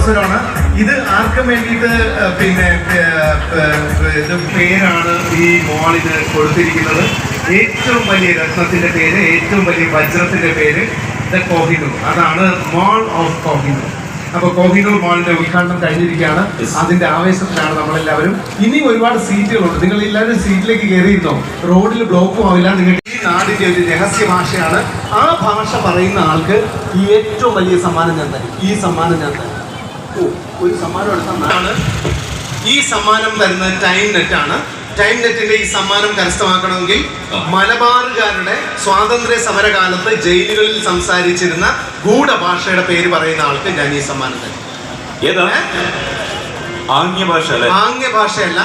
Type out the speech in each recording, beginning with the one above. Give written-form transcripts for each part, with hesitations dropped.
അവസരമാണ്. ഇത് ആർക്കും വേണ്ടിയിട്ട് പിന്നെ ഇത് പേരാണ് ഈ മോളിന് കൊടുത്തിരിക്കുന്നത്. ഏറ്റവും വലിയ രത്നത്തിന്റെ പേര്, ഏറ്റവും വലിയ വജ്രത്തിന്റെ പേര് ദ കോഹിനൂർ. അതാണ് മോൾ ഓഫ് കോഹിനൂർ. അപ്പൊ കോഹിനൂർ മോളിന്റെ ഉദ്ഘാടനം കഴിഞ്ഞിരിക്കുകയാണ്. അതിന്റെ ആവേശത്തിലാണ് നമ്മളെല്ലാവരും. ഇനിയും ഒരുപാട് സീറ്റുകളുണ്ട്. നിങ്ങൾ എല്ലാവരും സീറ്റിലേക്ക് കയറിയിരുന്നോ? റോഡിൽ ബ്ലോക്കും ആവില്ല. നിങ്ങൾക്ക് ഈ നാടിന്റെ ഒരു രഹസ്യ ഭാഷയാണ്. ആ ഭാഷ പറയുന്ന ആൾക്ക് ഈ ഏറ്റവും വലിയ സമ്മാനം ഞാൻ തരും. ഈ സമ്മാനം ഞാൻ തരും. ഒരു സമ്മാനം എടുത്താണ്. ഈ സമ്മാനം തരുന്നത് ടൈം നെറ്റാണ്. ടൈം നെറ്റിന്റെ ഈ സമ്മാനം കരസ്ഥമാക്കണമെങ്കിൽ മലബാറുകാരുടെ സ്വാതന്ത്ര്യ സമരകാലത്ത് ജയിലുകളിൽ സംസാരിച്ചിരുന്ന ഗൂഢഭാഷയുടെ പേര് പറയുന്ന ആൾക്ക് ഞാൻ ഈ സമ്മാനം തരും. ഏതാണ്? ആംഗ്യ ഭാഷ? ആംഗ്യ ഭാഷയല്ല,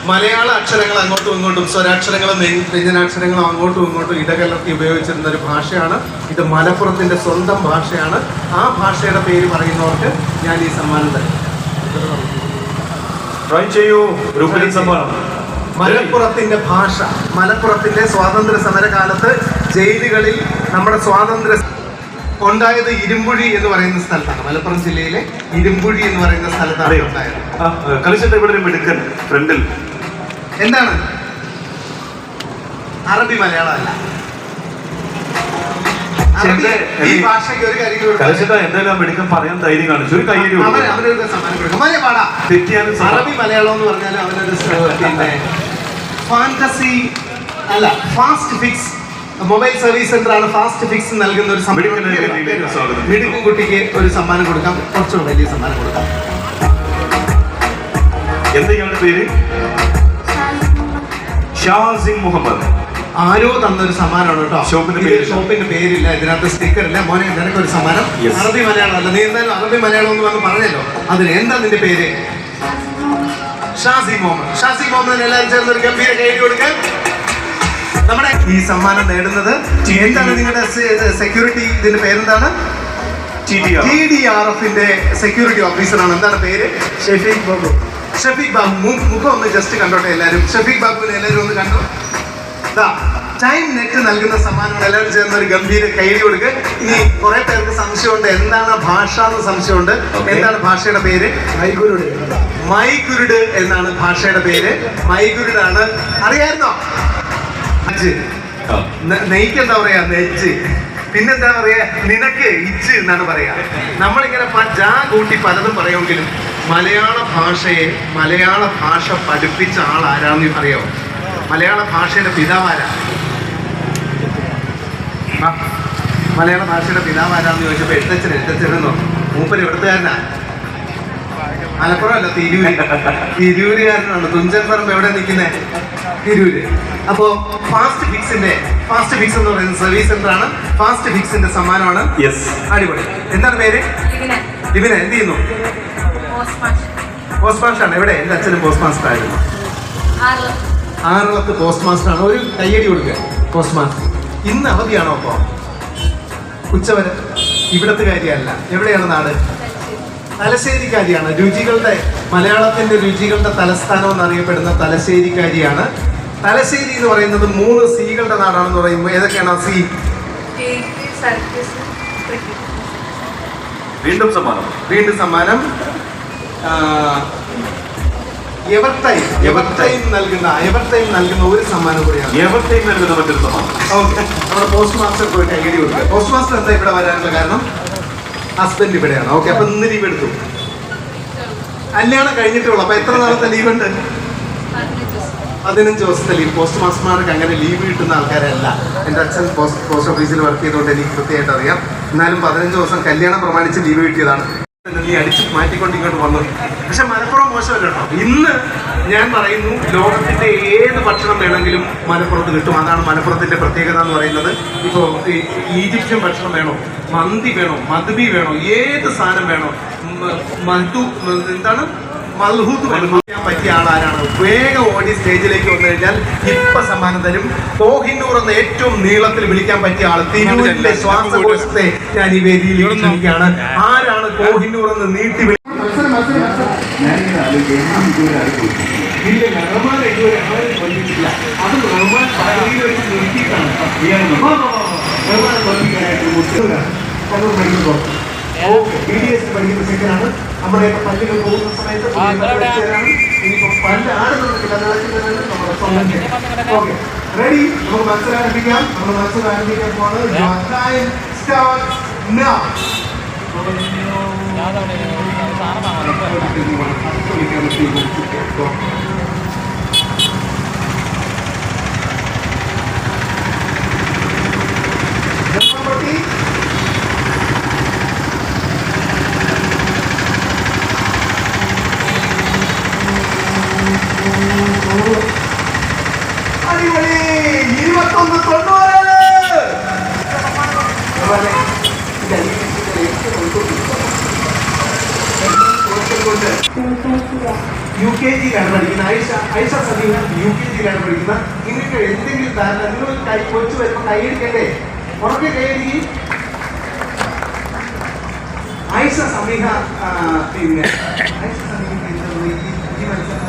മലയാള അക്ഷരങ്ങൾ അങ്ങോട്ടും ഇങ്ങോട്ടും, സ്വരാക്ഷരങ്ങളും വ്യഞ്ജനാക്ഷരങ്ങളും അങ്ങോട്ടും ഇങ്ങോട്ടും ഇടകലർത്തി ഉപയോഗിച്ചിരുന്ന ഒരു ഭാഷയാണ്. ഇത് മലപ്പുറത്തിന്റെ സ്വന്തം ഭാഷയാണ്. ആ ഭാഷയുടെ പേര് പറയുന്നവർക്ക് ഞാൻ ഈ സമ്മാനം തരും. ട്രൈ ചെയ്യൂ. സമ്മാനം മലപ്പുറത്തിന്റെ ഭാഷ. മലപ്പുറത്തിന്റെ സ്വാതന്ത്ര്യ സമരകാലത്ത് ജയിലുകളിൽ നമ്മുടെ സ്വാതന്ത്ര്യ ഉണ്ടായത് ഇരുമ്പുഴി എന്ന് പറയുന്ന സ്ഥലത്താണ്. മലപ്പുറം ജില്ലയിലെ ഇരുമ്പുഴി എന്ന് പറയുന്ന സ്ഥലത്താണ് ഉണ്ടായത്. കളിച്ചിട്ട് ഇവിടെ മിടുക്കൻ ഫ്രണ്ടിൽ എന്താണ്? അറബി മലയാളം അല്ല. ഈ ഭാഷയ്ക്ക് ഒരു എന്തായാലും മിടുക്കൻ പറയാൻ ധൈര്യം കാണിച്ചു. ഒരു കയ്യിൽ അവനൊരു സമ്മാനം കൊടുക്കും. തെറ്റിയാലും അറബി മലയാളം എന്ന് പറഞ്ഞാൽ അവനൊരു പിന്നെ ഫാന്റസി അല്ല, fast fix mobile service centre ആണ് ഫാസ്റ്റ് ഫിക്സ് നൽകുന്ന ഒരു മിടുക്കൻ കുട്ടിക്ക് ഒരു സമ്മാനം കൊടുക്കാം. കുറച്ചുകൂടെ വലിയ സമ്മാനം കൊടുക്കാം. എന്തൊക്കെയാണ് പേര്? ഷാസിം മുഹമ്മദ്. ആരോ തന്നൊരു സമ്മാനമാണ് കേട്ടോ. ഷോപ്പിന്റെ പേരില്ല, ഇതിനകത്ത് സ്റ്റിക്കർ ഇല്ല. മോനെ നിനക്കൊരു സമ്മാനം. അറബി മലയാളം അല്ല. നീ എന്തായാലും അറബി മലയാളം എന്ന് വന്ന് പറഞ്ഞല്ലോ. അതിന് എന്താ നിന്റെ പേര്? ഷാസി മുഹമ്മദ്. ഷാസി മുഹമ്മദിന് എല്ലാവരും ചേർന്ന് ഒരു ഗംഭീര കൈ കൊടുക്കാൻ. നമ്മുടെ ഈ സമ്മാനം നേടുന്നത് എന്താണ്? നിങ്ങളുടെ സെക്യൂരിറ്റി ഇതിന്റെ പേരെന്താണ്? TDRFന്റെ സെക്യൂരിറ്റി ഓഫീസറാണ്. എന്താണ് പേര്? ഷഫീഖ് ബാബു. ഷഫീഖ് ബാബു. മുഖം ഒന്ന് ജസ്റ്റ് കണ്ടോട്ടെ എല്ലാവരും. ഷഫീഖ് ബാബുവിനെ എല്ലാവരും ഒന്ന് കണ്ടോ. ടൈം നെറ്റ് നൽകുന്ന സമ്മാനങ്ങൾ എല്ലാവരും ചേർന്ന് ഒരു ഗംഭീര കൈയ്യടി കൊടുക്കുക. ഇനി കുറെ പേർക്ക് സംശയമുണ്ട്, എന്താണ് ഭാഷ എന്ന് സംശയമുണ്ട്. എന്താണ് ഭാഷയുടെ പേര്? മൈഗുരുഡ് എന്നാണ് ഭാഷയുടെ പേര്. മൈഗുരുഡാണ്. അറിയായിരുന്നോ? നെയ്ക്ക് എന്താ പറയാ? നെച്ച്. പിന്നെന്താ പറയാ? നിനക്ക് ഇച്ച് എന്നാണ് പറയാ. നമ്മളിങ്ങനെ ജാ കൂട്ടി പലതും പറയുമെങ്കിലും മലയാള ഭാഷ പഠിപ്പിച്ച ആൾ ആരാന്ന് അറിയാമോ? മലയാള ഭാഷയുടെ പിതാവാരാ? മലയാള ഭാഷയുടെ പിതാവാരാന്ന് ചോദിച്ചപ്പോ എഴുത്തച്ഛനെന്നോ മൂപ്പര് എവിടുത്തുകാരനാ? മലപ്പുറം അല്ല, തിരൂരുകാരനാണ്. തുഞ്ചൻ പറമ്പ് എവിടെ നിൽക്കുന്നത്? തിരൂര്. അപ്പോ ഫാസ്റ്റ് ഫിക്സ് എന്ന് പറയുന്ന സർവീസ് സെന്റർ ആണ്. ഫാസ്റ്റ് ഫിക്സിന്റെ സമ്മാനമാണ്. അടിപൊളി. എന്താണ് പേര്? ലിബിന. എന്ത് ചെയ്യുന്നു? പോസ്റ്റ് മാസ്റ്റർ ആണ്. എവിടെ? എന്റെ അച്ഛനും പോസ്റ്റ് മാസ്റ്റർ ആയിരുന്നു. ആറളത്ത് പോസ്റ്റ് മാസ്റ്റർ ആണ്. ഒരു കയ്യടി കൊടുക്കുക. പോസ്റ്റ് മാസ്റ്റർ ഇന്ന് അവധിയാണോ? അപ്പോ ഉച്ചവരെ. ഇവിടത്തെ കാര്യമല്ല. എവിടെയാണ് നാട്? തലശ്ശേരിക്കാരിയാണ്. മലയാളത്തിന്റെ രുചികളുടെ തലസ്ഥാനം എന്നറിയപ്പെടുന്ന തലശ്ശേരിക്കാരിയാണ്. തലശ്ശേരി എന്ന് പറയുന്നത് 3 സീകളുടെ നാടാണെന്ന് പറയുമ്പോൾ ഏതൊക്കെയാണ് ആ സീ? വീണ്ടും സമ്മാനം. എവർടൈം നൽകുന്ന ഒരു സമ്മാനം കൂടിയാണ്. മറ്റൊരു സമ്മാനം. നമ്മുടെ പോസ്റ്റ് മാസ്റ്റർക്ക് ഒരു കൈയടി കൊടുക്കുക. പോസ്റ്റ് മാസ്റ്റർ എന്താ ഇവിടെ വരാനുള്ള കാരണം? ഹസ്ബൻഡ് ഇവിടെയാണ്. ഓക്കെ. അപ്പൊ ഇന്ന് ലീവ് എടുത്തു. കല്യാണം കഴിഞ്ഞിട്ടുള്ളൂ. അപ്പൊ എത്ര നാളത്തെ ലീവ് ഉണ്ട്? 15 ദിവസത്തെ ലീവ്. പോസ്റ്റ് മാസ്റ്റർമാർക്ക് അങ്ങനെ ലീവ് കിട്ടുന്ന ആൾക്കാരല്ല. എൻ്റെ അച്ഛൻ പോസ്റ്റ് ഓഫീസിൽ വർക്ക് ചെയ്തുകൊണ്ട് എനിക്ക് കൃത്യമായിട്ട് അറിയാം. എന്നാലും 15 ദിവസം കല്യാണം പ്രമാണിച്ച് ലീവ് കിട്ടിയതാണ്. നീ അടിച്ച് മാറ്റിക്കൊണ്ട് ഇങ്ങോട്ട് വന്നു. പക്ഷെ മലപ്പുറം മോശമല്ല കേട്ടോ. ഇന്ന് ഞാൻ പറയുന്നു, ലോകത്തിന്റെ ഏത് ഭക്ഷണം വേണമെങ്കിലും മലപ്പുറത്ത് കിട്ടും. അതാണ് മലപ്പുറത്തിന്റെ പ്രത്യേകത എന്ന് പറയുന്നത്. ഇപ്പോൾ ഈജിപ്ഷ്യൻ ഭക്ഷണം വേണോ, മന്തി വേണോ, മദ്ബി വേണോ, ഏത് സാധനം വേണോ, മൽഹൂത്ത് ചെയ്യാൻ പറ്റിയ ആളാരാണ്? വേഗം ഓടി സ്റ്റേജിലേക്ക് വന്നു കഴിഞ്ഞാൽ ഇപ്പൊ സമ്മാനം തരും. കോഹിനൂർ എന്ന ഏറ്റവും നീളത്തിൽ വിളിക്കാൻ പറ്റിയ ആൾ, തിരൂരിലെ ശ്വാസകോശത്തെ ഞാൻ ഈ വേദിയിൽ ക്ഷണിക്കുകയാണ്. ആരാണ് കോഹിനൂർ എന്ന് നീട്ടി പഠിക്കുന്ന സെക്കൻഡാണ്. നമ്മുടെയൊക്കെ പല്ലുകൾ പോകുന്ന സമയത്ത് ഇനിയിപ്പോൾ പല്ല് ആടുന്നുണ്ടെങ്കിൽ അത് വെച്ചിട്ടാണ് നമ്മുടെ സ്വന്തം. Okay, ready? നമുക്ക് മത്സരം ആരംഭിക്കാം. നമ്മൾ മത്സരം ആരംഭിക്കാൻ പോകുന്നത് ടൈം സ്റ്റാർട്ട് നൗ. അടിപൊളി, 21-90. UKG-യിലാണ് പഠിക്കുന്നത്. ഐഷ സദീന UKG-യിലാണ് പഠിക്കുന്നത്. നിങ്ങൾക്ക് എന്തെങ്കിലും ധാരണ, നിങ്ങൾ കൈ കൊച്ചു വരുമ്പോൾ കൈയടിക്കണ്ടേ? ഉറക്കെ കൈയടി. ഐഷ സമീഹ, പിന്നെ ഐഷ സമീഹ ഈ മത്സരം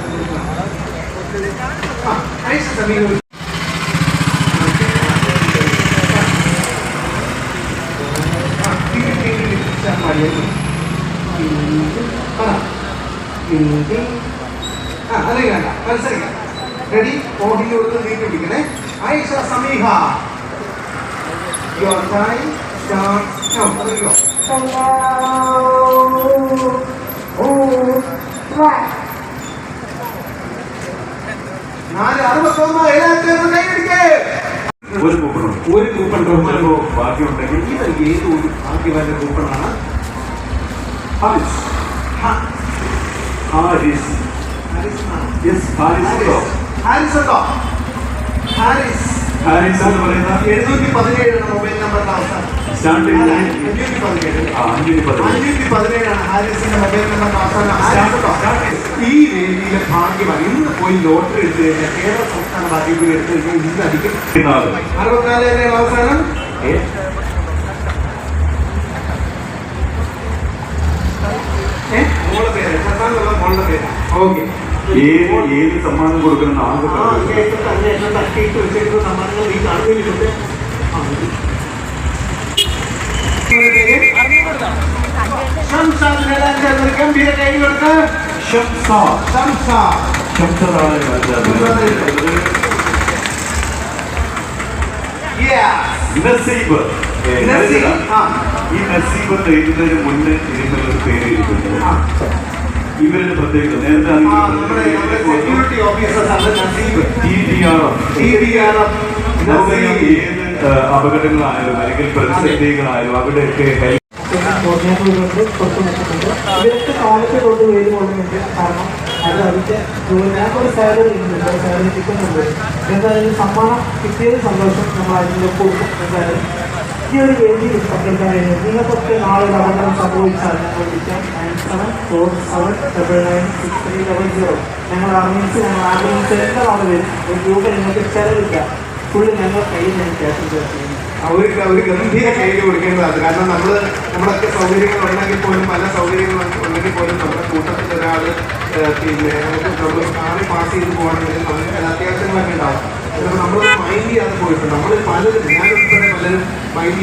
ഐഷ സമീഹ അല്ലെങ്കിൽ വേണ്ട, മത്സരിക്കാം. റെഡി? ഓടിന്റെ കൊടുത്ത് നീട്ടി പിടിക്കണേ. Aisha Sameeha, your time starts now. അറിയോ? 4:61. എല്ലാവരും കൈയടിക്കേ. ഒരു കൂപ്പൺ ചിലപ്പോ ബാക്കിയുണ്ടെങ്കിൽ ഇത് ഏത് ഒരു ഭാഗ്യവാന്റെ കൂപ്പണാണ്? ഹാരിസ്. ഹാരിസ് ഉണ്ടോ? ഹാരിസ് എന്ന് പറയുന്ന 717 മൊബൈൽ നമ്പറിന്റെ അവസാനം. സ്റ്റാർട്ട് ചെയ്യുന്നത് 517 ആണ് ഹാരിസിന്റെ മൊബൈൽ നമ്പറിന്റെ അവസാനം. ഈ വേദിയിലെ ഭാഗ്യവാൻ ഇന്ന് പോയി ലോട്ടറി എടുത്തു കഴിഞ്ഞാൽ കേരള സംസ്ഥാന ഭാഗ്യക്കുറി എടുത്തു കഴിഞ്ഞാൽ ഇന്ന് അധികം 64 തന്നെയാണ് അവസാനം. മോളുടെ പേര് മോളുടെ പേര്. ഓക്കെ, ഏത് സമ്മാനം കൊടുക്കണം ആകെ തട്ടിയിട്ട് വെച്ചിട്ട് സമ്മാനങ്ങൾ ഈ കാണുന്നിട്ടുണ്ട്. ഗംഭീര കൈ കൊടുത്ത് നസീബ്. ഈ നസീബ് എഴുതുന്നതിന് മുന്നേ ഇതിനൊരു പേര് എഴുതുന്നത് ഇവരുടെ പ്രത്യേകത നേരത്തെ സെക്യൂരിറ്റി ഓഫീസേഴ്സാണ് നസീബ്. ഏത് അപകടങ്ങളായാലും അല്ലെങ്കിൽ പ്രതിസന്ധികളായാലും അവിടെയൊക്കെ ഇവർക്ക് കാലത്ത് കൊണ്ട് വേര് കൊള്ളുന്നുണ്ട്. കാരണം അത് അതിൻ്റെ ഞങ്ങൾക്കൊരു സാലറി ഉണ്ട്, സാലറി കിട്ടുന്നുണ്ട്. എന്തായാലും സമ്മാനം കിട്ടിയത് സന്തോഷം, നമ്മൾ അതിൻ്റെ കൊടുക്കും. എന്തായാലും ഈ ഒരു വേദിയിൽ പങ്കെടുക്കാൻ കഴിഞ്ഞു. നിങ്ങൾക്കൊക്കെ നാളെ ഒരു അപകടം സംഭവിച്ചാൽ ഞങ്ങൾ വിളിക്കാം 9747996300. ഞങ്ങൾ അറിയിച്ച് ഞങ്ങൾ ആംബുലൻസ് എല്ലാ നാളെ വരും. ഒരു രൂപ നിങ്ങൾക്ക് ചിലവില്ല, ഫുള്ള് ഞങ്ങൾ കയ്യിൽ നിന്ന് ക്യാഷ് ചേർത്ത് അവർക്ക് അവർ ഗംഭീര കൈയ്യിൽ കൊടുക്കേണ്ടതാണ്. കാരണം നമ്മളൊക്കെ സൗകര്യങ്ങൾ ഉണ്ടെങ്കിൽ പോലും, പല സൗകര്യങ്ങൾ ഉണ്ടെങ്കിൽ പോലും നമ്മുടെ കൂട്ടത്തിൽ ഒരാൾ പിന്നെ നമ്മൾ കാറിൽ പാസ് ചെയ്ത് പോകണമെങ്കിൽ നമുക്ക് ചില അത്യാവശ്യങ്ങളൊക്കെ ഉണ്ടാവും. ചിലപ്പോൾ നമ്മൾ മൈൻഡ് ചെയ്യാതെ പോയിട്ടുണ്ട്. നമ്മൾ പലരും, ഞാനുൾപ്പെടെ പലരും മൈൻഡ്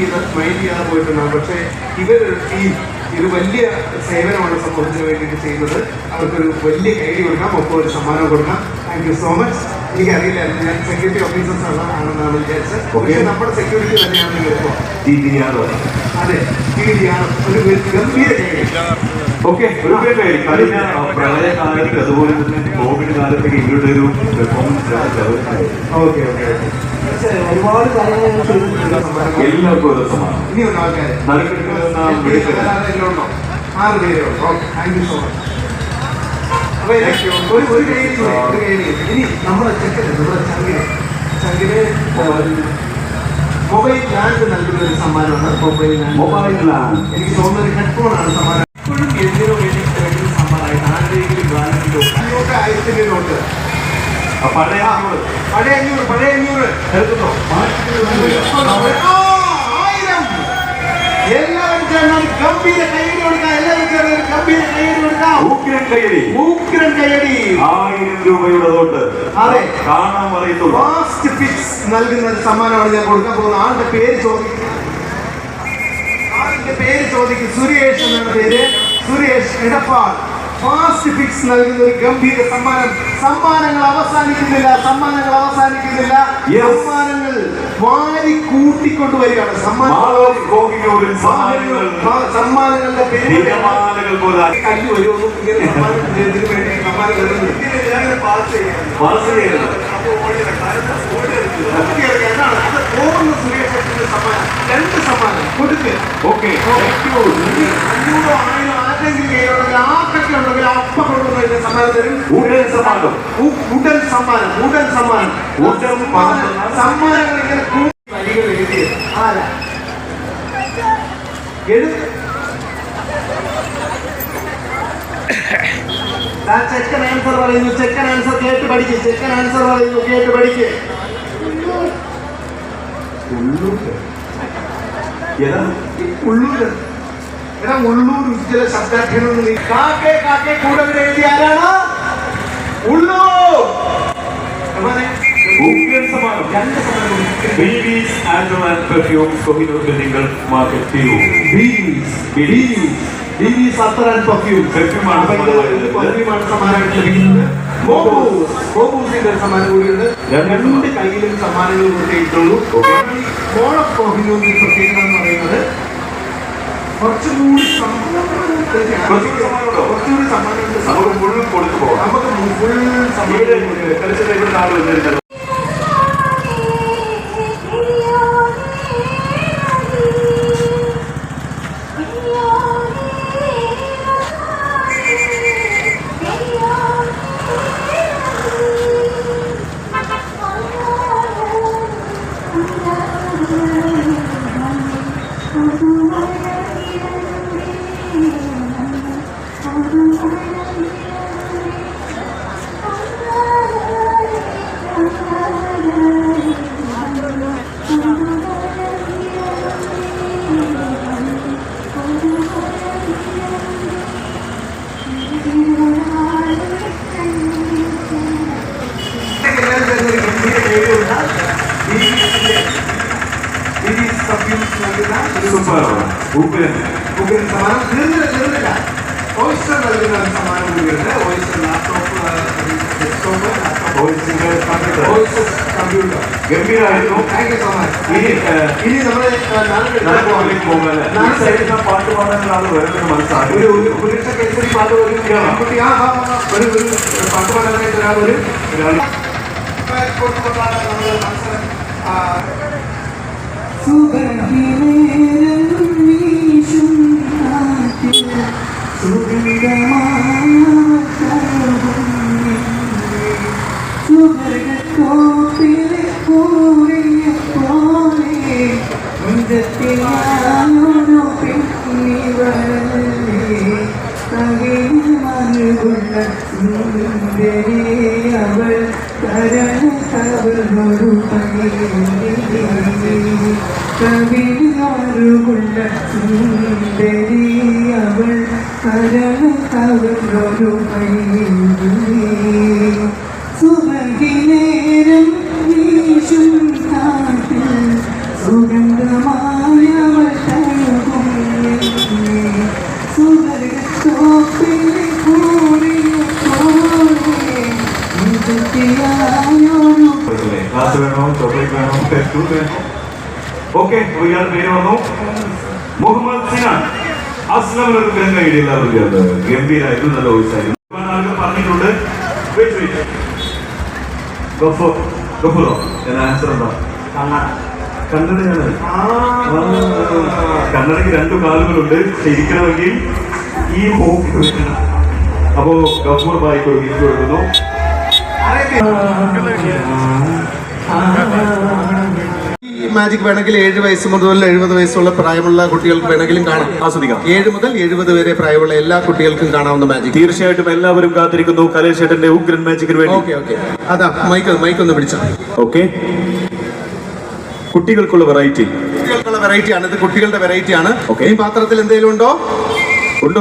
ചെയ്യാതെ പോയിട്ടുണ്ടാകും. പക്ഷേ ഇവരൊരു ടീം ഇത് വലിയ സേവനമാണ് സമൂഹത്തിന് വേണ്ടിയിട്ട് ചെയ്യുന്നത്. അവർക്കൊരു വലിയ കൈയ്യിൽ കൊടുക്കാം, ഒപ്പം ഒരു സമ്മാനം കൊടുക്കാം. Thank you so much. എനിക്കറിയില്ലായിരുന്നു, ഞാൻ സെക്യൂരിറ്റി ഓഫീസേഴ്സ് ആണെന്നാണ് വിചാരിച്ചത്. പക്ഷേ നമ്മുടെ സെക്യൂരിറ്റി തന്നെയാണ് നിങ്ങളിപ്പോൾ. അതെ, ഒരു ഗംഭീര ഓക്കെ. കഴിഞ്ഞ പ്രളയകാലത്ത് അതുപോലെ തന്നെ കോവിഡ് കാലത്തൊക്കെ ഇവരുടെ ഒരു പെർഫോമൻസ് ഓക്കെ ഓക്കെ ഒരുപാട് കാര്യങ്ങൾ ചെയ്തിട്ടുണ്ട്. എല്ലാവർക്കും ഒരു സമ്മാനം. ഇനിയുണ്ട് ആൾക്കാർ നറുക്കെടുക്കുന്ന 6 പേരേ ഉള്ളൂ. Okay, thank you so much. അപ്പൊ ഒരു കൈയിൽ ഇനി നമ്മുടെ ചെക്കന്, നമ്മുടെ ചങ്കിന് മൊബൈൽ ലാൻഡ് നൽകുന്ന ഒരു സമ്മാനമാണ്. മൊബൈൽ ലാൻഡ് എനിക്ക് തോന്നുന്ന ഒരു ഹെഡ്ഫോണാണ് സമ്മാനം. എപ്പോഴും എന്തിനോ വേണ്ടി സമ്മാനമായിട്ട് ആരുടെയെങ്കിലും ഗാനത്തിലോ 1000 നോട്ട് പഴയ 500 എടുക്കുന്നോ? 1000. എല്ലാവരും ചേർന്നാൽ ഗംഭീര കൈയടി കൊടുക്കാം. എല്ലാവരും ചേർന്ന് ഗംഭീര കൈയടി കൊടുക്കാം. ഊക്കിരൻ കൈയടി 1000 രൂപയുടെ നോട്ട്. അതെ, കാണാൻ പറയത്തുള്ളൂ. ഫാസ്റ്റ് ഫിക്സ് നൽകുന്ന സമ്മാനമാണ് ഞാൻ കൊടുക്കാൻ പോകുന്നത്. ആളുടെ പേര് ചോദിക്കും. സുരേഷ് എന്നാണ് പേര്. സുരേഷ് എടപ്പാൾ ഫാസ്റ്റ് ഫിക്സ് നൽകുന്ന ഒരു ഗംഭീര സമ്മാനം. സമ്മാനങ്ങൾ അവസാനിക്കുന്നില്ല. സമ്മാനങ്ങൾ വാരി കൂട്ടിക്കൊണ്ടുവരികയാണ്. സമ്മാനങ്ങളുടെ പേര് കല്ല് വരുമോ ഇങ്ങനെ സമ്മാനം പോകുന്ന സുരേഷ് സമ്മാനം 2 സമ്മാനം കൊടുക്കുക. ഓക്കെ 500 1000 ആരെങ്കിലും ആർക്കൊക്കെ ഉണ്ടെങ്കിൽ അപ്പം കൊണ്ടുവന്ന സമ്മാനം തരും. ഉടൻ സമ്മാനങ്ങൾ ഇങ്ങനെ വരികൾ എഴുതിയ ആരാ ചെക്കൻ ആൻസർ പറയുന്നു. ചെക്കൻ ആൻസർ കേട്ട് പഠിക്ക്. ഉള്ളൂർ ഉജ്ജ്വല ശബ്ദാഖ്യാനം കാക്കേ കൂടെ എഴുതിയ ആരാണ്? ഉള്ളൂർ. സമ്മാനം കൂടിയുണ്ട്. 2 കയ്യിലും സമ്മാനങ്ങൾ കൊടുത്തിട്ടുള്ളൂ. പ്രത്യേകത എന്ന് പറയുന്നത് കുറച്ചുകൂടി സമ്മാനം മുഴുവൻ കൊടുത്തു പോകാം. നമുക്ക് ഫുൾ സമ്മാനം സമ്മാനം തീർന്നില്ല. ഓയിസ്റ്റർ നൽകുന്ന സമ്മാനം കൂടിയുണ്ട്. ഓയിസ്റ്റർ ലാപ്ടോപ്പ്, കമ്പ്യൂട്ടർ ഗംഭീരമായിരുന്നു. Thank you so much. ഇനി നമ്മൾ പാട്ട് പാടാനുള്ള വരുന്നത് മനസ്സിലാക്കി. ഒരു പുരുഷ കേസരി പാട്ട് ഒരു പാട്ട് പാടാനായിട്ട് ഒരാൾ കൊടുത്തുകൊണ്ടാണ് നമ്മൾ മത്സരം. സുബഹിനേരം വീശും കാറ്റിൽ സുഗന്ധമായവൾ തഴുകും സുവർഗത്തോപ്പിലെ കൂടിയ പോലെ ക്ലാസ് വേണോ, ചോക്ലേറ്റ് വേണോ, ടെസ്റ്റ് വേണോ? ഓക്കെ, ഇയാളുടെ പേര് വന്നു. മുഹമ്മദ് സിനാൻ. അസ്ലം ഗ്രന്ഥ എല്ലാവർക്കും ഗംഭീരായിരുന്നു, നല്ല വോയിസ് ആയിരുന്നു. ആളുകൾ പറഞ്ഞിട്ടുണ്ട്. ആൻസർ എന്താ? കന്നഡയാണ്. കന്നഡയ്ക്ക് 2 കാലുകളുണ്ട്. ശരിക്കണമെങ്കിൽ ഈ ഹോക്ക് വെക്കണം. അപ്പോ ഗഫൂർ ബായിക്ക് ഒരു ഗിഫ്റ്റ് കൊടുക്കുന്നു. മാജിക് വേണമെങ്കിൽ 7 വയസ്സ് മുതൽ 70 വയസ്സുള്ള പ്രായമുള്ള കുട്ടികൾക്ക് വേണമെങ്കിലും കാണാം, ആസ്വദിക്കാം. 7 മുതൽ 70 വരെ പ്രായമുള്ള എല്ലാ കുട്ടികൾക്കും കാണാവുന്ന മാജിക്. തീർച്ചയായിട്ടും എല്ലാവരും കാത്തിരിക്കുന്നു കലേഷേട്ടന്റെ ഉഗ്രൻ മാജിക്കിന് വേണ്ടി. ഓക്കെ അതാ മൈക്ക് ഒന്ന് പിടിച്ചോ. ഓക്കെ, കുട്ടികൾക്കുള്ള വെറൈറ്റി ആണ് ഇത്. കുട്ടികളുടെ വെറൈറ്റി ആണ്. ഈ പാത്രത്തിൽ എന്തെങ്കിലും ഉണ്ടോ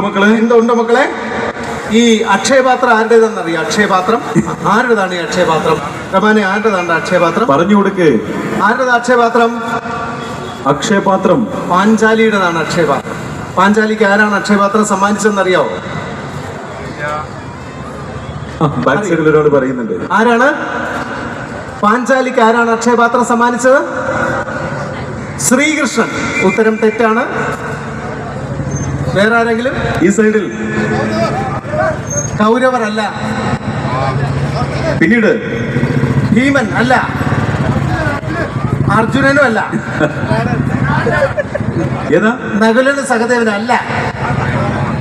മക്കളെ? ഉണ്ടോ മക്കളെ? ഈ അക്ഷയപാത്രം ആരുടേതാണെന്നറിയാം? അക്ഷയപാത്രം ആരുടേതാണ്? ഈ അക്ഷയപാത്രം റമാനെ ആരുടേതാണ് അക്ഷയപാത്രം? പറഞ്ഞു കൊടുക്ക്. ആരുടേത് അക്ഷയപാത്രം? അക്ഷയപാത്രം പാഞ്ചാലിയുടേതാണ് അക്ഷയപാത്രം. പാഞ്ചാലിക്ക് ആരാണ് അക്ഷയപാത്രം സമ്മാനിച്ചതെന്നറിയാവോ? ബാക്ക് സൈഡിൽ ഒരാൾ പറയുന്നുണ്ട്. ആരാണ് പാഞ്ചാലിക്ക് ആരാണ് അക്ഷയപാത്രം സമ്മാനിച്ചത്? ശ്രീകൃഷ്ണൻ. ഉത്തരം തെറ്റാണ്. വേറെ ആരെങ്കിലും? ഈ സൈഡിൽ. കൗരവർ അല്ല. പിന്നീട് ഭീമൻ അല്ല. അർജുനനും അല്ല. ഏതാ? നകുലനും സഹദേവനും അല്ല.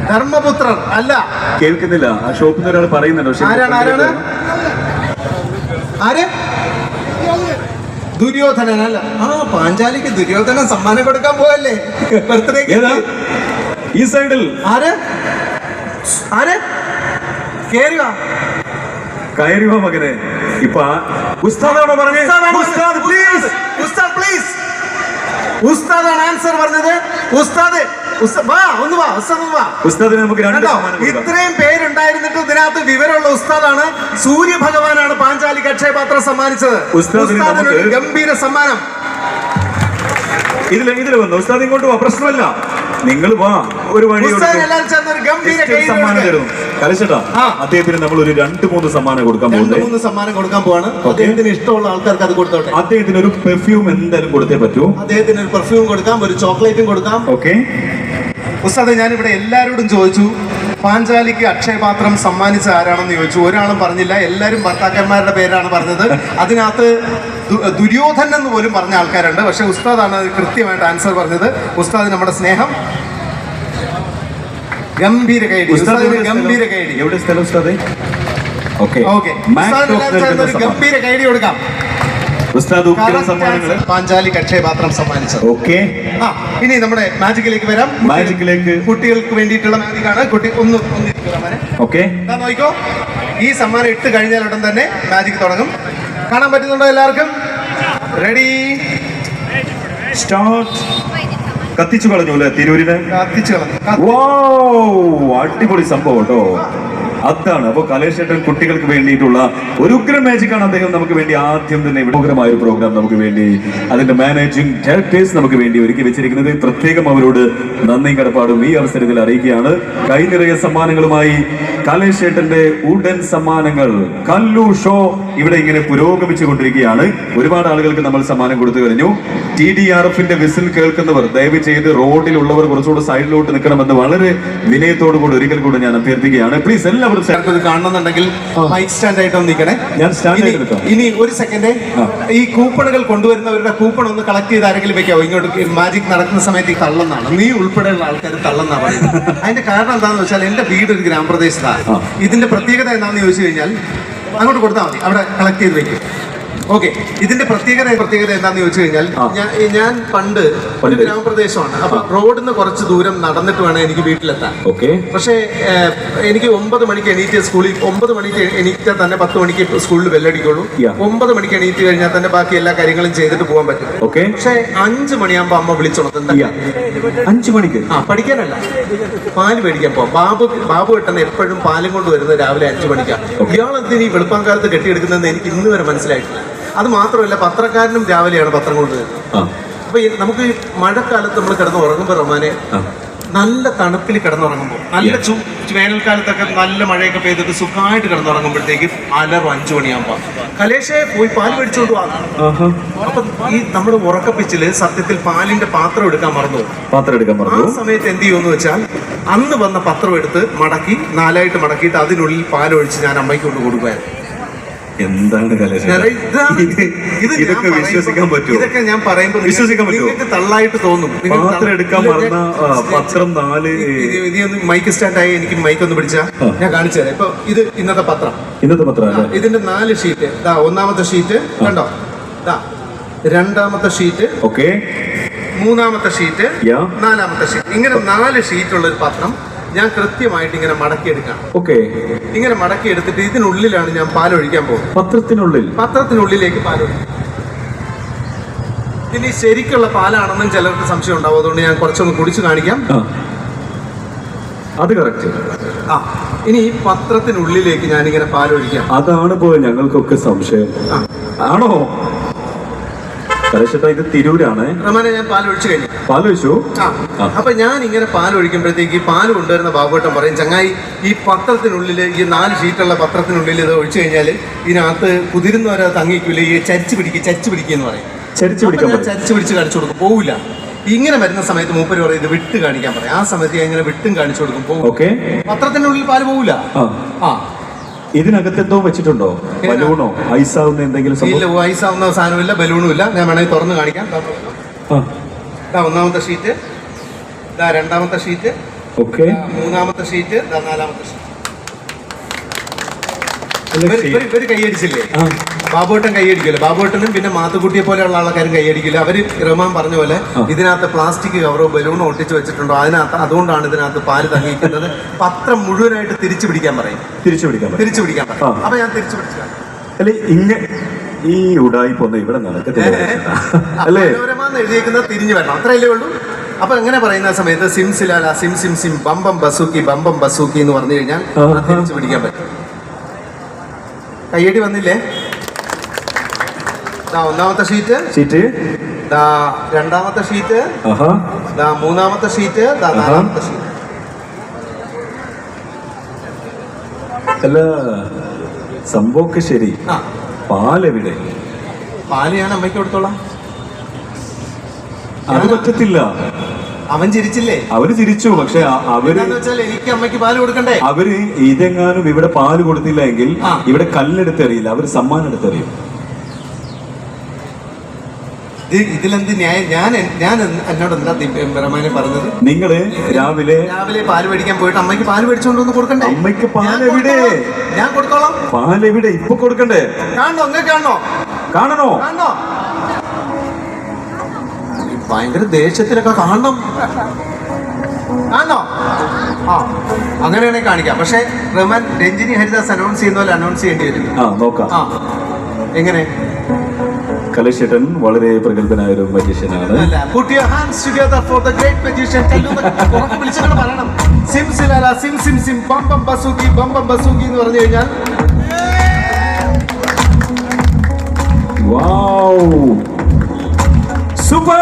ധർമ്മപുത്രർ അല്ല. കേൾക്കുന്നില്ല. ആ ഷോപ്പിൽ നിന്ന് ഒരാൾ പറയുന്നുണ്ട്. പക്ഷേ ആരാണ്? ആര്? ദുര്യോധനൻ അല്ല. പാഞ്ചാലിക്ക് ദുര്യോധനൻ സമ്മാനം കൊടുക്കാൻ പോവല്ലേ ബർത്ത്ഡേ? ഈ സൈഡിൽ. ആര്? കേറുക. കയറിവ മകനെ. ഇപ്പൊ ഉസ്താദാണോ പറഞ്ഞത്? ഉസ്താദാണ് ആൻസർ പറഞ്ഞത്. ഉസ്താദിന് നമുക്ക് ഇത്രയും പേരുണ്ടായിരുന്നിട്ട് ഇതിനകത്ത് വിവരമുള്ള ഉസ്താദാണ്. സൂര്യ ഭഗവാനാണ് പാഞ്ചാലിക്ക് അക്ഷയപാത്രം സമ്മാനിച്ചത്. ഉസ്താദിന് ഒരു ഗംഭീര സമ്മാനം. ഇതിൽ വന്നു. ഉസ്താദ് ഇങ്ങോട്ട് വാ, പ്രശ്നമല്ല. നിങ്ങൾ വാ, ഒരു വഴി സമ്മാനം തരും. കലശട്ടാ, അദ്ദേഹത്തിന് നമ്മൾ ഒരു 2-3 സമ്മാനം കൊടുക്കാൻ പോവാണ്. അദ്ദേഹത്തിന് ഇഷ്ടമുള്ള ആൾക്കാർക്ക് അത് കൊടുത്തോട്ടെ. അദ്ദേഹത്തിന് ഒരു പെർഫ്യൂം എന്തായാലും കൊടുത്തേ പറ്റൂ. അദ്ദേഹത്തിന് ഒരു പെർഫ്യൂം കൊടുക്കാം, ഒരു ചോക്ലേറ്റും കൊടുക്കാം. ഓക്കെ ഉസ്താദ്, ഞാനിവിടെ എല്ലാവരോടും ചോദിച്ചു പാഞ്ചാലിക്ക് അക്ഷയപാത്രം സമ്മാനിച്ച ആരാണെന്ന് ചോദിച്ചു. ഒരാളും പറഞ്ഞില്ല. എല്ലാവരും ഭർത്താക്കന്മാരുടെ പേരാണ് പറഞ്ഞത്. അതിനകത്ത് ദുര്യോധനൻ എന്ന് പോലും പറഞ്ഞ ആൾക്കാരുണ്ട്. പക്ഷെ ഉസ്താദാണ് കൃത്യമായിട്ട് ആൻസർ പറഞ്ഞത്. ഉസ്താദ് നമ്മുടെ സ്നേഹം. ഗംഭീര കൈഡി. ഗംഭീര കൈഡി. എവിടെ സ്ഥലം ഉസ്താദേ? ഓക്കെ, ഗംഭീര കൈഡി കൊടുക്കാം. പാഞ്ചാലിക്ക് അക്ഷയപാത്രം സമ്മാനിച്ചത്. ഓക്കെ, ഇനി നമ്മുടെ മാജിക്കിലേക്ക് വരാം. മാജിക്കിലേക്ക് കുട്ടികൾക്ക് വേണ്ടിയിട്ടുള്ള മാജിക്കാണ്. കുട്ടി ഒന്ന് ഓക്കെ നോക്കിക്കോ. ഈ സമ്മാനം ഇട്ട് കഴിഞ്ഞാൽ ഉടൻ തന്നെ മാജിക് തുടങ്ങും. കാണാൻ പറ്റുന്നുണ്ടോ എല്ലാവർക്കും? Ready, start. കത്തിച്ചു കളഞ്ഞു അല്ലേ തിരൂരിനെ? കത്തിച്ചു കളഞ്ഞു. അടിപൊളി സംഭവം കേട്ടോ. അതാണ്. അപ്പോൾ കലേഷേട്ടൻ കുട്ടികൾക്ക് വേണ്ടിയിട്ടുള്ള ഒരു ഉഗ്രം മാജിക് ആണ് അദ്ദേഹം നമുക്ക് വേണ്ടി ആദ്യം തന്നെ ഉഗ്രമായ ഒരു പ്രോഗ്രാം നമുക്ക് വേണ്ടി അതിന്റെ മാനേജിംഗ് ഡയറക്ടേഴ്സ് നമുക്ക് വേണ്ടി ഒരുക്കി വെച്ചിരിക്കുന്നത്. പ്രത്യേകം അവരോട് നന്ദി കടപ്പാടും ഈ അവസരത്തിൽ അറിയിക്കുകയാണ്. കൈ നിറയെ സമ്മാനങ്ങളുമായി കലേഷേട്ടന്റെ ഉടൻ സമ്മാനങ്ങൾ കല്ലു ഷോ ഇവിടെ ഇങ്ങനെ പുരോഗമിച്ചു കൊണ്ടിരിക്കുകയാണ്. ഒരുപാട് ആളുകൾക്ക് നമ്മൾ സമ്മാനം കൊടുത്തു കഴിഞ്ഞു. TDRFന്റെ വിസിൽ കേൾക്കുന്നവർ ദയവ് ചെയ്ത് റോഡിലുള്ളവർ കുറച്ചുകൂടെ സൈഡിലോട്ട് നിൽക്കണമെന്ന് വളരെ വിനയത്തോടു കൂടി ഒരിക്കൽ കൂടെ ഞാൻ അഭ്യർത്ഥിക്കുകയാണ്. പ്ലീസ് എല്ലാവരും കാണുന്നുണ്ടെങ്കിൽ മൈക്ക് സ്റ്റാൻഡ് ആയിട്ട് നിൽക്കണേ. ഞാൻ സ്റ്റാൻഡ് എടുക്കാം. ഇനി ഒരു സെക്കൻഡ്, ഈ കൂപ്പണുകൾ കൊണ്ടുവരുന്നവരുടെ കൂപ്പൺ ഒന്ന് കളക്ട് ചെയ്ത് ആരെങ്കിലും വെക്കാവോ? ഇങ്ങോട്ട് മാജിക് നടക്കുന്ന സമയത്ത് ഈ തള്ളെന്നാണ്, നീ ഉൾപ്പെടെയുള്ള ആൾക്കാർ തള്ളെന്നാണ് പറയുന്നത്. അതിന്റെ കാരണം എന്താണെന്ന് വെച്ചാൽ എന്റെ വീട് ഒരു ഗ്രാമപ്രദേശത്താണ്. ഇതിന്റെ പ്രത്യേകത എന്താണെന്ന് ചോദിച്ചു കഴിഞ്ഞാൽ അങ്ങോട്ട് കൊടുത്താൽ മതി, അവിടെ കളക്ട് ചെയ്ത് വെക്കും. ഓക്കെ, ഇതിന്റെ പ്രത്യേകത എന്താണെന്ന് ചോദിച്ചു കഴിഞ്ഞാൽ ഞാൻ പണ്ട് ഒരു ഗ്രാമപ്രദേശമാണ്. അപ്പൊ റോഡിൽ നിന്ന് കുറച്ച് ദൂരം നടന്നിട്ട് വേണം എനിക്ക് വീട്ടിലെത്താൻ. പക്ഷേ എനിക്ക് 9 മണിക്ക് എണീറ്റ് സ്കൂളിൽ 9 മണിക്ക് എണീറ്റാൽ തന്നെ 10 മണിക്ക് സ്കൂളിൽ ബെല്ലടിക്കുള്ളൂ. 9 മണിക്ക് എണീറ്റ് കഴിഞ്ഞാൽ തന്നെ ബാക്കി എല്ലാ കാര്യങ്ങളും ചെയ്തിട്ട് പോകാൻ പറ്റും. പക്ഷേ 5 മണിയാകുമ്പോ അമ്മ വിളിച്ചോളൂ. 5 മണിക്ക് പഠിക്കാനല്ല, പാല് മേടിക്കാൻ പോവാം. ബാബു ഏട്ടൻ എപ്പോഴും പാലും കൊണ്ട് വരുന്നത് രാവിലെ 5 മണിക്കാണ്. ഇയാളെന്തിന് ഈ വെളുപ്പാങ്കാലത്ത് കെട്ടിയെടുക്കുന്നതെന്ന് എനിക്ക് ഇന്ന് വരെ മനസ്സിലായിട്ടില്ല. അത് മാത്രമല്ല, പത്രക്കാരനും രാവിലെയാണ് പത്രം കൊണ്ടുവരുന്നത്. അപ്പൊ നമുക്ക് മഴക്കാലത്ത് നമ്മൾ കിടന്ന് ഉറങ്ങുമ്പോൾ റഹ്മാനെ നല്ല തണുപ്പിൽ കിടന്നുറങ്ങുമ്പോൾ, നല്ല വേനൽക്കാലത്തൊക്കെ നല്ല മഴയൊക്കെ പെയ്തിട്ട് സുഖമായിട്ട് കിടന്നുറങ്ങുമ്പോഴത്തേക്ക് 5 മണിയാകുമ്പോ കലേഷേ പോയി പാല് മേടിച്ചോണ്ട് പോകാം. അപ്പൊ ഈ നമ്മുടെ ഉറക്കപ്പിച്ചില് സത്യത്തിൽ പാലിന്റെ പാത്രം എടുക്കാൻ മറന്നു. ആ സമയത്ത് എന്ത് ചെയ്യുമെന്ന് വെച്ചാൽ അന്ന് വന്ന പത്രം എടുത്ത് മടക്കി 4 മടക്കിയിട്ട് അതിനുള്ളിൽ പാലൊഴിച്ച് ഞാൻ അമ്മയ്ക്ക് കൊണ്ട് കൊടുക്കുമായിരുന്നു. എന്താണ് ഇതൊക്കെ വിശ്വസിക്കാൻ പറ്റുമോ? ഇതൊക്കെ ഞാൻ പറയുമ്പോൾ വിശ്വസിക്കാൻ പറ്റുമോ? നിങ്ങൾക്ക് തള്ളായിട്ട് തോന്നും. പാത്രം എടുക്കാൻ മറന്ന പത്രം 4 മൈക്ക് സ്റ്റാൻഡായി എനിക്ക് മൈക്ക് ഒന്ന് പിടിച്ചാ ഞാൻ കാണിച്ചു തരാം. ഇപ്പൊ ഇത് ഇന്നത്തെ പത്രം. ഇതിന്റെ 4 ഷീറ്റ്. ഒന്നാമത്തെ ഷീറ്റ് കണ്ടോ, 2ാമത്തെ ഷീറ്റ്, മൂന്നാമത്തെ ഷീറ്റ്, 4ാമത്തെ ഷീറ്റ്. ഇങ്ങനെ 4 ഷീറ്റുള്ള ഒരു പത്രം ഞാൻ കൃത്യമായിട്ട് ഇങ്ങനെ മടക്കിയെടുക്കാം. ഇങ്ങനെ മടക്കിയെടുത്തിട്ട് ഇതിനുള്ളിലാണ് ഞാൻ പാലൊഴിക്കാൻ പോകുന്നത്. പത്രത്തിനുള്ളിലേക്ക് പാലൊഴിക്കും. ഇനി ശരിക്കുള്ള പാലാണെന്നും ചിലർക്ക് സംശയം ഉണ്ടാവും. അതുകൊണ്ട് ഞാൻ കുറച്ചൊന്ന് കുടിച്ചു കാണിക്കാം. അത് കറക്റ്റ്. ഇനി ഈ പത്രത്തിനുള്ളിലേക്ക് ഞാനിങ്ങനെ പാലൊഴിക്കാം. അതാണ് പോയി ഞങ്ങൾക്കൊക്കെ സംശയം. ആണോ? കലേഷേട്ടാ ഇത് തിരൂരാണ്. റഹ്മാനെ ഞാൻ പാൽ ഒഴിച്ചു കഴിഞ്ഞു. പാൽ ഒഴിച്ചു. അപ്പൊ ഞാൻ ഇങ്ങനെ പാൽ ഒഴിക്കുമ്പോഴത്തേക്ക് ഈ പാൽ കൊണ്ടുവരുന്ന ബാബുവേട്ടൻ പറയും, ചങ്ങായി ഈ പത്രത്തിനുള്ളിൽ ഈ 4 ഷീറ്റുള്ള പത്രത്തിനുള്ളിൽ ഇത് ഒഴിച്ചു കഴിഞ്ഞാൽ ഇതിനകത്ത് കുതിരുന്നവരെ തങ്ങിക്കൂല, ഈ ചരിച്ചു പിടിക്കുക എന്ന് പറയും. ചരിച്ചു പിടിച്ച് കാണിച്ചു കൊടുക്കും, പോവില്ല. ഇങ്ങനെ വരുന്ന സമയത്ത് മൂപ്പര് പറയും ഇത് വിട്ട് കാണിക്കാൻ പറയും. ആ സമയത്ത് ഞാൻ ഇങ്ങനെ വിട്ടും കാണിച്ചു കൊടുക്കും, പോകും. പത്രത്തിനുള്ളിൽ പാല് പോവില്ല. ഇതിനകത്ത് എന്തോ വെച്ചിട്ടുണ്ടോ? ബലൂണോ ഐസാവുന്ന എന്തെങ്കിലും? ഇല്ല, ഐസാവുന്ന സാധനമില്ല, ബലൂണും ഇല്ല. ഞാൻ വേണമെങ്കിൽ തുറന്ന് കാണിക്കാം. ഒന്നാമത്തെ ഷീറ്റ്, രണ്ടാമത്തെ ഷീറ്റ്, മൂന്നാമത്തെ ഷീറ്റ്, നാലാമത്തെ ഷീറ്റ്. ഇവര് കൈയടിച്ചില്ലേ? ബാബുവേട്ടൻ കൈയടിക്കില്ല. ബാബുവേട്ടനും പിന്നെ മാത്തുക്കുട്ടിയെ പോലെയുള്ള ആൾക്കാരും കൈയടിക്കില്ല. അവര് റഹ്മാൻ പറഞ്ഞ പോലെ ഇതിനകത്ത് പ്ലാസ്റ്റിക് കവറോ ബലൂണോ ഒട്ടിച്ച് വെച്ചിട്ടുണ്ടോ, അതുകൊണ്ടാണ് ഇതിനകത്ത് പാല് തങ്ങിയിരിക്കുന്നത്. പത്രം മുഴുവനായിട്ട് തിരിച്ചു പിടിക്കാൻ പറയും. തിരിച്ചു പിടിക്കാൻ പറയും. അപ്പൊ ഞാൻ തിരിച്ചു പിടിച്ചു. ഈ ഉടായിപ്പൊന്നും ഇവിടെ നടക്കത്തില്ല. മനോരമാന്ന് എഴുതിയേക്കുന്നത് തിരിഞ്ഞു വരണം, അത്രയല്ലേ ഉള്ളൂ. അപ്പൊ എങ്ങനെ പറയുന്ന സമയത്ത് സിം സിലാല സിം സിം സിം ബമ്പം ബസൂക്കി എന്ന് പറഞ്ഞു കഴിഞ്ഞാൽ തിരിച്ചു പിടിക്കാൻ പറ്റും. കയ്യടി വന്നില്ലേ? ഒന്നാമത്തെ ഷീറ്റ്, രണ്ടാമത്തെ ഷീറ്റ്, മൂന്നാമത്തെ ഷീറ്റ്, നാലാമത്തെ ഷീറ്റ്. അല്ല, സംഭവമൊക്കെ ശരി. പാലെവിടെ? പാല് ഞാൻ അമ്മയ്ക്ക് കൊടുത്തോളാം. അത് പറ്റത്തില്ല. അവൻ ചിരിച്ചില്ലേ? അവര് ചിരിച്ചു. പക്ഷെ എനിക്ക് അമ്മയ്ക്ക് പാല് കൊടുക്കണ്ടേ? അവര് ഇതെങ്ങാനും ഇവിടെ പാല് കൊടുത്തില്ല എങ്കിൽ ഇവിടെ കല്ലെടുത്തെറിയില്ല, അവര് സമ്മാനം എടുത്തെറിയും. ഇതിലെന്ത് ന്യായം? ഞാൻ എന്നോട് എന്താ റഹ്മാനെ പറഞ്ഞത്? നിങ്ങള് രാവിലെ പാല് മേടിക്കാൻ പോയിട്ട് അമ്മയ്ക്ക് പാല് മേടിച്ചോണ്ടൊന്ന് കൊടുക്കണ്ടേ? അമ്മയ്ക്ക് പാലെവിടെ? ഞാൻ കൊടുത്തോളാം. പാലെവിടെ? ഇപ്പൊ കൊടുക്കണ്ടേ? കാണണോ? കാണണോ? ഭയങ്കര ദേഷ്യത്തിലൊക്കെ കാണണം. അങ്ങനെയാണെങ്കിൽ കാണിക്കാം. പക്ഷെ റഹ്മാൻ രഞ്ജിനി ഹരിദാസ് അനൗൺസ് ചെയ്യുന്ന പോലെ അനൗൺസ് ചെയ്യേണ്ടി വരും. നോക്കാം. എങ്ങനെ? കലേഷേട്ടൻ വളരെ പ്രഗത്ഭനായ ഒരു മജീഷ്യനാണ്. Put your hands together for the great magician. വിളിച്ചിട്ട് പറയണം, സിം സിലാല സിം സിം സിം ബമ്പം ബസൂക്കി എന്ന് പറഞ്ഞു കഴിഞ്ഞാൽ സൂപ്പർ.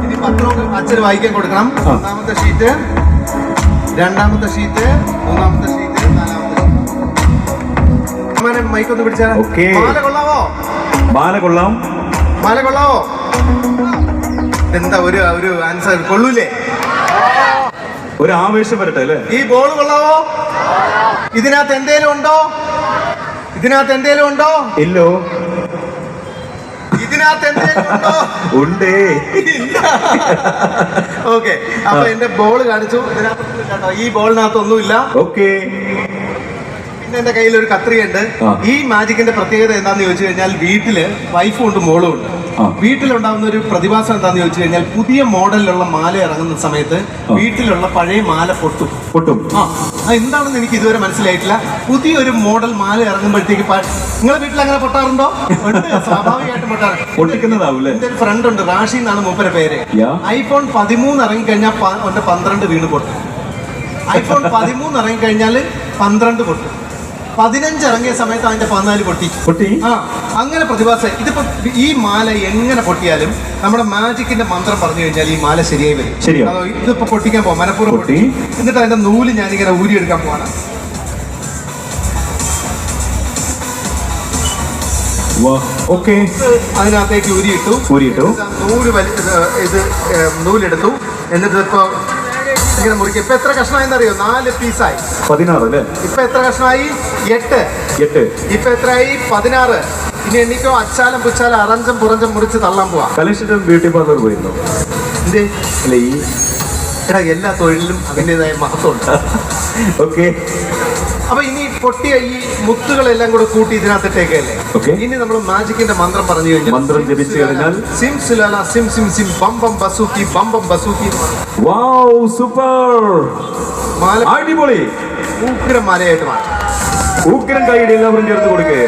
ഇനി പത്രവും അച്ഛന് വായിക്കാൻ കൊടുക്കണം. ഒന്നാമത്തെ ഷീറ്റ്, രണ്ടാമത്തെ ഷീറ്റ്, മൂന്നാമത്തെ ഷീറ്റ്, നാലാമത്തെ ഷീറ്റ്. മൈക്കൊന്ന് പിടിച്ചാൽ മാല കൊള്ളാവോ? എന്താ ഒരു ആൻസർ കൊള്ളൂലേ? ഒരു ആവേശം വരട്ടെ അല്ലേ? ഈ ബോൾ കൊള്ളാവോ? ഇതിനകത്ത് എന്തേലും ഉണ്ടോ? ഇല്ലോ. ഇതിനകത്ത് എന്തേലും ഉണ്ടോ? ഉണ്ടേ. ഓക്കെ, അപ്പൊ എന്റെ ബോൾ കാണിച്ചു. ഈ ബോളിനകത്തൊന്നുമില്ല. ഓക്കെ. പിന്നെ എന്റെ കയ്യിൽ ഒരു കത്രികയുണ്ട്. ഈ മാജിക്കിന്റെ പ്രത്യേകത എന്താന്ന് ചോദിച്ചു കഴിഞ്ഞാൽ വീട്ടില് വൈഫും ഉണ്ട്, മോളും ഉണ്ട്. വീട്ടിലുണ്ടാകുന്ന ഒരു പ്രതിഭാസം എന്താന്ന് ചോദിച്ചു കഴിഞ്ഞാൽ പുതിയ മോഡലിലുള്ള മാല ഇറങ്ങുന്ന സമയത്ത് വീട്ടിലുള്ള പഴയ മാല പൊട്ടും. എന്താണെന്ന് എനിക്ക് ഇതുവരെ മനസ്സിലായിട്ടില്ല. പുതിയൊരു മോഡൽ മാല ഇറങ്ങുമ്പോഴത്തേക്ക് നിങ്ങളുടെ വീട്ടിൽ അങ്ങനെ പൊട്ടാറുണ്ടോ? സ്വാഭാവികമായിട്ടും പൊട്ടിക്കുന്നതാവൂല്ലേ? എന്റെ ഒരു ഫ്രണ്ട് ഉണ്ട്, റാഷി എന്നാണ് മൂപ്പരുടെ പേര്. iPhone 13 ഇറങ്ങിക്കഴിഞ്ഞാൽ 12 വീണ് പൊട്ടും. iPhone 13 ഇറങ്ങിക്കഴിഞ്ഞാൽ 12 പൊട്ടും. 15 ഇറങ്ങിയ സമയത്ത് അതിന്റെ 14 പൊട്ടി. അങ്ങനെ പ്രതിഭാസം. ഇതിപ്പോ ഈ മാല എങ്ങനെ പൊട്ടിയാലും നമ്മുടെ മാജിക്കിന്റെ മന്ത്രം പറഞ്ഞു കഴിഞ്ഞാൽ ഈ മാല ശരിയായി വരും. ഇതിപ്പോ പൊട്ടിക്കാൻ പോവാം, മനഃപൂർവ്വം പൊട്ടി. എന്നിട്ട് അതിന്റെ നൂല് ഞാനിങ്ങനെ ഊരിയെടുക്കാൻ പോവാണ്. അതിനകത്തേക്ക് ഊരിയിട്ടു. നൂലെടുത്തു. എന്നിട്ട് ഇപ്പൊ ഇങ്ങനെ മുറിക്കും. ഇപ്പൊ എത്ര കഷ്ണമായെന്നറിയോ? 4 പീസായി. 16 അല്ലേ? ഇപ്പൊ എത്ര കഷ്ണമായി? 8. ഇപ്പൊ എത്രയായി? 16. ഇനി എനിക്കോ അച്ചാലം പുച്ചാലം അറഞ്ചം പുറഞ്ചം മുറിച്ച് തള്ളാൻ പോവാ. കലേഷേട്ടൻ ബ്യൂട്ടി പാർലർ പോയിരുന്നോ? എല്ലാ തൊഴിലിലും അതിൻ്റെതായ മഹത്വമുണ്ട്. ഓക്കെ. അപ്പൊ ഇനി പൊട്ടിയ ഈ മുത്തുകളെല്ലാം കൂടെ കൂട്ടി ഇതിനകത്തിട്ടേക്കല്ലേ? ഇനി നമ്മൾ മാജിക്കിന്റെ മന്ത്രം പറഞ്ഞു കഴിഞ്ഞാൽ, മന്ത്രം ജപിച്ചു കഴിഞ്ഞാൽ സിം സിലാല സിം സിം സിം ബമ്പം ബസൂക്കി സൂപ്പർ മാല. അടിപൊളി. ഉഗ്രം മാലയായിട്ട് മാറും. ഉഗ്രം കൈയുടെ എല്ലാവരും ചേർത്ത് കൊടുക്കേ.